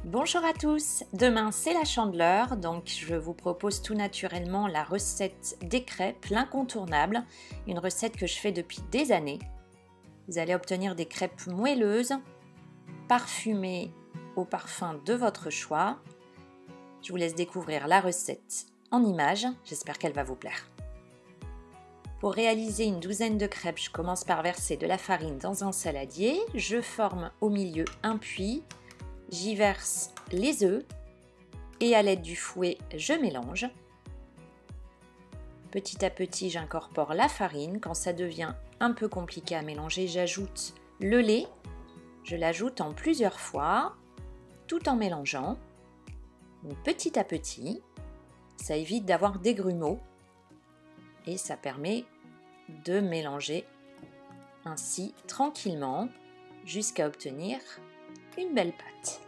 Bonjour à tous, demain c'est la Chandeleur, donc je vous propose tout naturellement la recette des crêpes, l'incontournable, une recette que je fais depuis des années. Vous allez obtenir des crêpes moelleuses, parfumées au parfum de votre choix. Je vous laisse découvrir la recette en images, j'espère qu'elle va vous plaire. Pour réaliser une douzaine de crêpes, je commence par verser de la farine dans un saladier, je forme au milieu un puits. J'y verse les œufs et à l'aide du fouet, je mélange. Petit à petit, j'incorpore la farine. Quand ça devient un peu compliqué à mélanger, j'ajoute le lait. Je l'ajoute en plusieurs fois, tout en mélangeant. Donc, petit à petit, ça évite d'avoir des grumeaux et ça permet de mélanger ainsi tranquillement jusqu'à obtenir une belle pâte.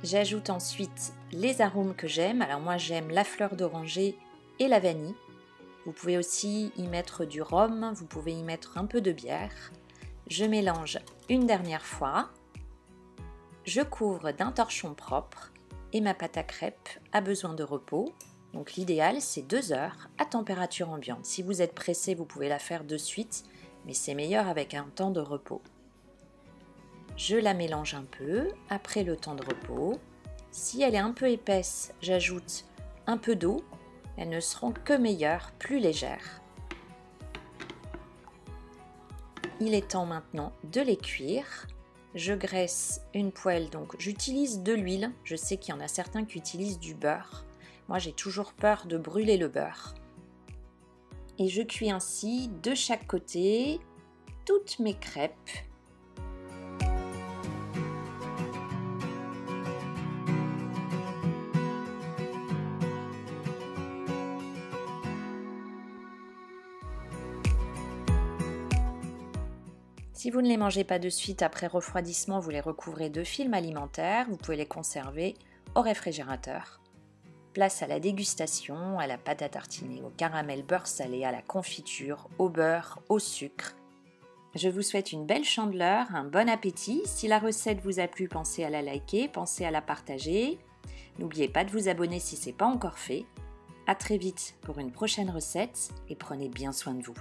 J'ajoute ensuite les arômes que j'aime. Alors moi j'aime la fleur d'oranger et la vanille. Vous pouvez aussi y mettre du rhum, vous pouvez y mettre un peu de bière. Je mélange une dernière fois. Je couvre d'un torchon propre et ma pâte à crêpes a besoin de repos. Donc l'idéal c'est 2 heures à température ambiante. Si vous êtes pressé, vous pouvez la faire de suite, mais c'est meilleur avec un temps de repos. Je la mélange un peu après le temps de repos. Si elle est un peu épaisse, j'ajoute un peu d'eau. Elles ne seront que meilleures, plus légères. Il est temps maintenant de les cuire. Je graisse une poêle, donc j'utilise de l'huile. Je sais qu'il y en a certains qui utilisent du beurre. Moi, j'ai toujours peur de brûler le beurre. Et je cuis ainsi de chaque côté toutes mes crêpes. Si vous ne les mangez pas de suite après refroidissement, vous les recouvrez de film alimentaire, vous pouvez les conserver au réfrigérateur. Place à la dégustation, à la pâte à tartiner, au caramel beurre salé, à la confiture, au beurre, au sucre. Je vous souhaite une belle Chandeleur, un bon appétit. Si la recette vous a plu, pensez à la liker, pensez à la partager. N'oubliez pas de vous abonner si ce n'est pas encore fait. À très vite pour une prochaine recette et prenez bien soin de vous.